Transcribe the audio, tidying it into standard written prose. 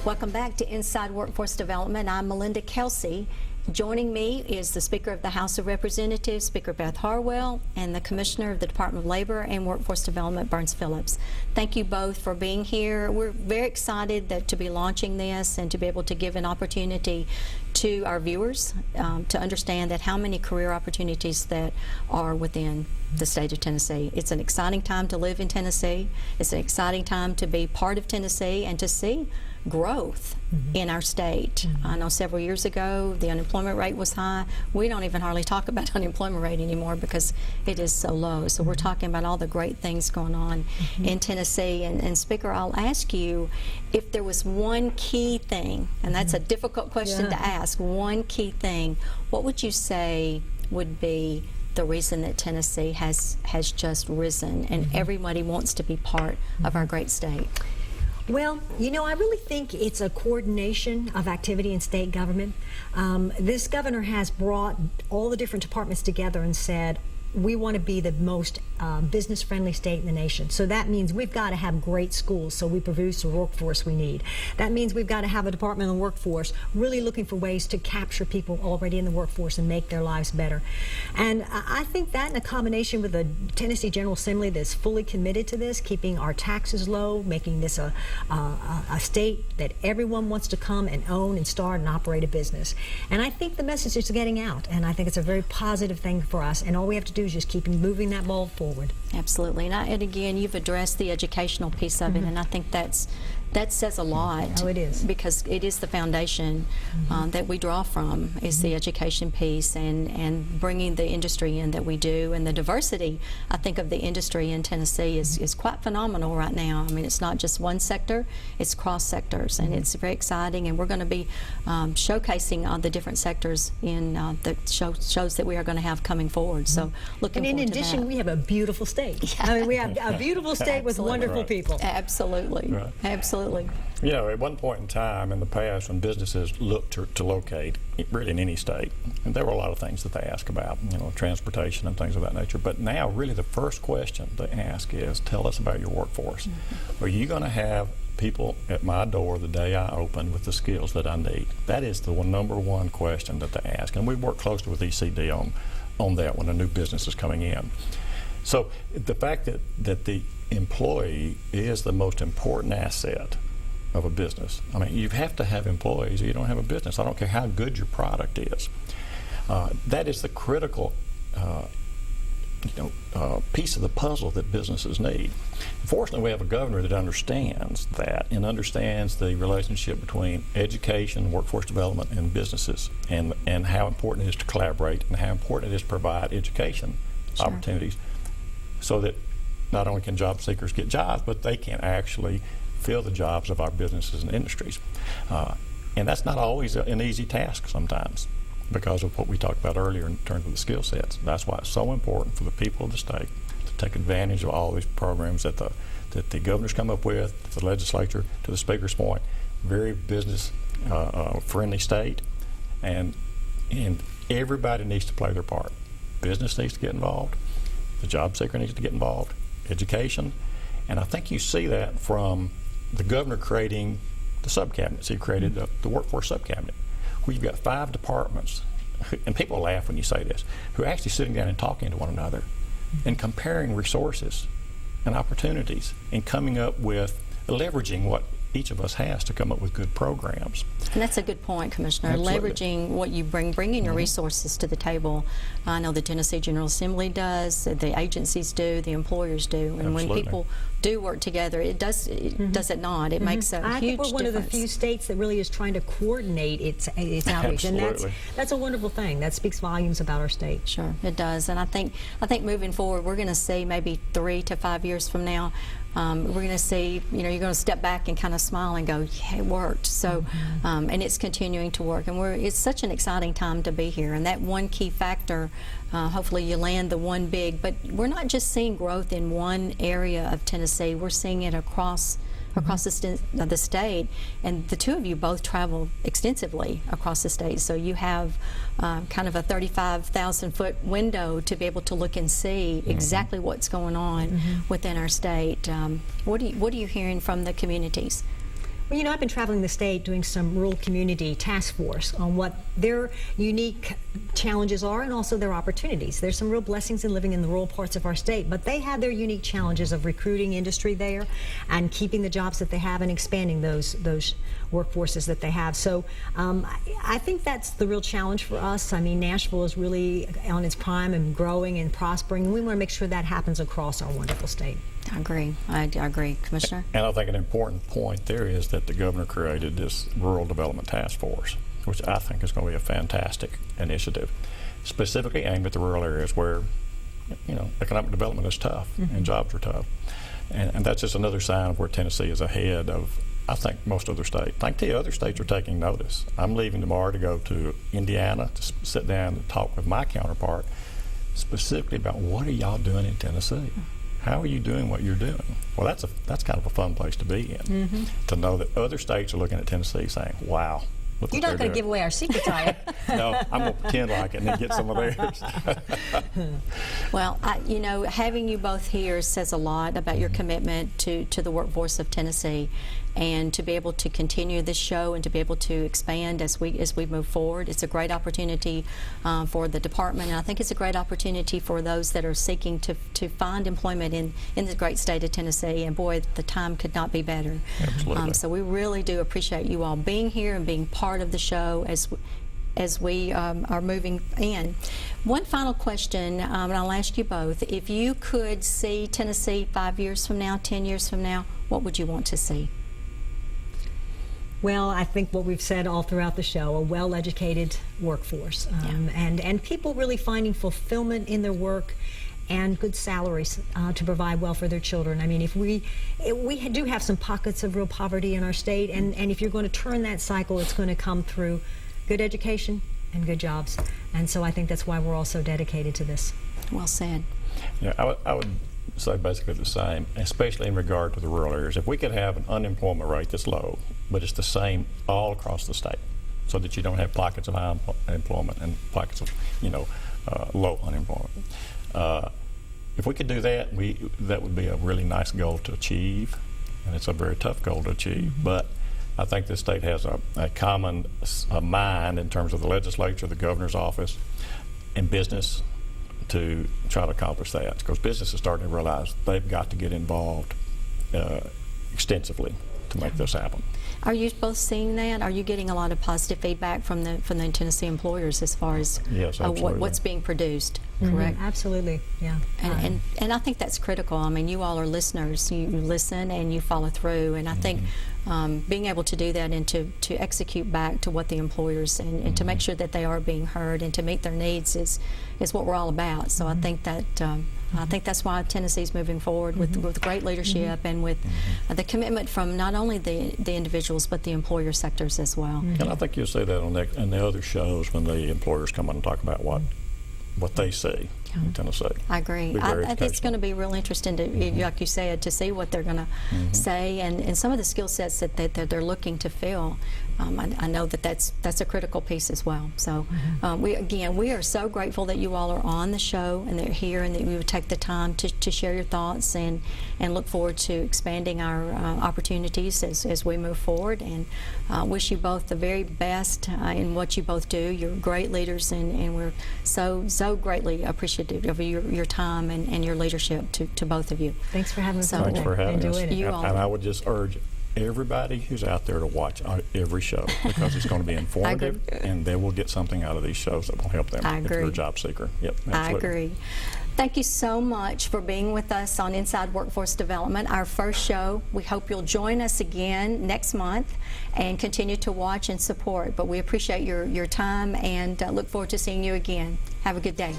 Welcome back to Inside Workforce Development. I'm Melinda Kelsey. Joining me is the Speaker of the House of Representatives, Speaker Beth Harwell, and the Commissioner of the Department of Labor and Workforce Development, Burns Phillips. Thank you both for being here. We're very excited to be launching this and to be able to give an opportunity to our viewers to understand that how many career opportunities that are within the state of Tennessee. It's an exciting time to live in Tennessee. It's an exciting time to be part of Tennessee and to see growth in our state. I know several years ago the unemployment rate was high. We don't even hardly talk about unemployment rate anymore because it is so low. So we're talking about all the great things going on in Tennessee. And Speaker, I'll ask you if there was one key thing, and that's a difficult question to ask, one key thing, what would you say would be the reason that Tennessee has just risen and everybody wants to be part of our great state? Well, you know, I really think it's a coordination of activity in state government. This governor has brought all the different departments together and said, we want to be the most business-friendly state in the nation. So that means we've got to have great schools so we produce the workforce we need. That means we've got to have a Department of the Workforce really looking for ways to capture people already in the workforce and make their lives better. And I think that in a combination with the Tennessee General Assembly that's fully committed to this, keeping our taxes low, making this a state that everyone wants to come and own and start and operate a business. And I think the message is getting out, and I think it's a very positive thing for us, and all we have to do is just keep moving that ball forward. Absolutely. And again, you've addressed the educational piece of it, and I think that says a lot. Oh, it is. Because it is the foundation that we draw from, is the education piece and bringing the industry in that we do. And the diversity, I think, of the industry in Tennessee is quite phenomenal right now. I mean, it's not just one sector, it's cross sectors, and it's very exciting. And we're going to be showcasing the different sectors in the shows that we are going to have coming forward. So looking forward to that. And in addition, we have a beautiful state. I mean, we have a beautiful state with wonderful people. Absolutely. Right. Absolutely. You know, at one point in time in the past when businesses looked to locate, really in any state, and there were a lot of things that they ask about, you know, transportation and things of that nature. But now really the first question they ask is, tell us about your workforce. Are you going to have people at my door the day I open with the skills that I need? That is the number one question that they ask. And we work closely with ECD on that when a new business is coming in. So the fact that the employee is the most important asset of a business. I mean, you have to have employees or you don't have a business. I don't care how good your product is. That is the critical piece of the puzzle that businesses need. Fortunately, we have a governor that understands that and understands the relationship between education, workforce development, and businesses, and how important it is to collaborate and how important it is to provide education opportunities so that not only can job seekers get jobs, but they can actually fill the jobs of our businesses and industries. And that's not always an easy task sometimes because of what we talked about earlier in terms of the skill sets. That's why it's so important for the people of the state to take advantage of all these programs that the governor's come up with, the legislature, to the Speaker's point, very business friendly state, and everybody needs to play their part. Business needs to get involved, the job seeker needs to get involved, education, and I think you see that from the governor creating the sub-cabinets. He created the workforce sub-cabinet, where you've got 5 departments, and people laugh when you say this, who are actually sitting down and talking to one another and comparing resources and opportunities and coming up with leveraging what each of us has to come up with good programs. And that's a good point, Commissioner. Absolutely. Leveraging what you bringing your resources to the table. I know the Tennessee General Assembly does, the agencies do, the employers do, and when people do work together, it does it not? It makes a huge difference. I think we're one of the few states that really is trying to coordinate its outreach, and that's a wonderful thing. That speaks volumes about our state. Sure, it does, and I think moving forward, we're going to see maybe 3 to 5 years from now. We're going to see, you know, you're going to step back and kind of smile and go, yeah, it worked. So, and it's continuing to work, and it's such an exciting time to be here. And that one key factor, hopefully you land the one big, but we're not just seeing growth in one area of Tennessee. We're seeing it across the state, and the two of you both travel extensively across the state, so you have kind of a 35,000-foot window to be able to look and see exactly what's going on within our state. What are you hearing from the communities? Well, I've been traveling the state doing some rural community task force on what their unique challenges are and also their opportunities. There's some real blessings in living in the rural parts of our state, but they have their unique challenges of recruiting industry there and keeping the jobs that they have and expanding those workforces that they have. So I think that's the real challenge for us. I mean, Nashville is really on its prime and growing and prospering, and we want to make sure that happens across our wonderful state. I agree. I agree, Commissioner. And I think an important point there is that the governor created this Rural Development Task Force, which I think is going to be a fantastic initiative, specifically aimed at the rural areas where, economic development is tough and jobs are tough. And that's just another sign of where Tennessee is ahead of, I think, most other states. I think the other states are taking notice. I'm leaving tomorrow to go to Indiana to sit down and talk with my counterpart specifically about what are y'all doing in Tennessee? How are you doing what you're doing? Well, that's kind of a fun place to be in, to know that other states are looking at Tennessee saying, wow, look You're what not they're going to give doing. away our secrets, are you? No, I'm going to pretend like it and then get some of theirs. Well, having you both here says a lot about your commitment to the workforce of Tennessee, and to be able to continue this show and to be able to expand as we move forward. It's a great opportunity for the department, and I think it's a great opportunity for those that are seeking to find employment in the great state of Tennessee. And boy, the time could not be better. Absolutely. So we really do appreciate you all being here and being part of the show as we are moving in. One final question, and I'll ask you both. If you could see Tennessee 5 years from now, 10 years from now, what would you want to see? Well, I think what we've said all throughout the show, a well-educated workforce, and people really finding fulfillment in their work and good salaries to provide well for their children. I mean, if we do have some pockets of real poverty in our state, and if you're going to turn that cycle, it's going to come through good education and good jobs. And so I think that's why we're all so dedicated to this. Well said. Yeah, I would say basically the same, especially in regard to the rural areas. If we could have an unemployment rate that's low, but it's the same all across the state, so that you don't have pockets of high employment and pockets of, low unemployment. If we could do that, that would be a really nice goal to achieve, and it's a very tough goal to achieve. But I think the state has a common mind in terms of the legislature, the governor's office, and business to try to accomplish that, because business is starting to realize they've got to get involved extensively to make this happen. Are you both seeing that? Are you getting a lot of positive feedback from the Tennessee employers as far as Yes, absolutely. what's being produced? Correct. Absolutely, yeah. And I think that's critical. I mean, you all are listeners. You listen and you follow through. And I think being able to do that and to execute back to what the employers and to make sure that they are being heard and to meet their needs is what we're all about. So I think that I think that's why Tennessee's moving forward with great leadership and with the commitment from not only the individuals but the employer sectors as well. And I think you'll see that on the other shows when the employers come on and talk about what they see in Tennessee. I agree. Be very I think it's going to be real interesting, to, like you said, to see what they're going to say and some of the skill sets that they're looking to fill. I know that's a critical piece as well. So we are so grateful that you all are on the show and they're here and that you would take the time to share your thoughts and look forward to expanding our opportunities as we move forward. And wish you both the very best in what you both do. You're great leaders, and we're so greatly appreciative of your time and your leadership to both of you. Thanks for having us So- on Thanks today. for having us. Enjoyed it. You all- And I would just urge everybody who's out there to watch every show, because it's going to be informative and they will get something out of these shows that will help them I if they're a agree. job seeker. Yep, I absolutely. agree. Thank you so much for being with us on Inside Workforce Development, our first show. We hope you'll join us again next month and continue to watch and support. But we appreciate your time and look forward to seeing you again. Have a good day.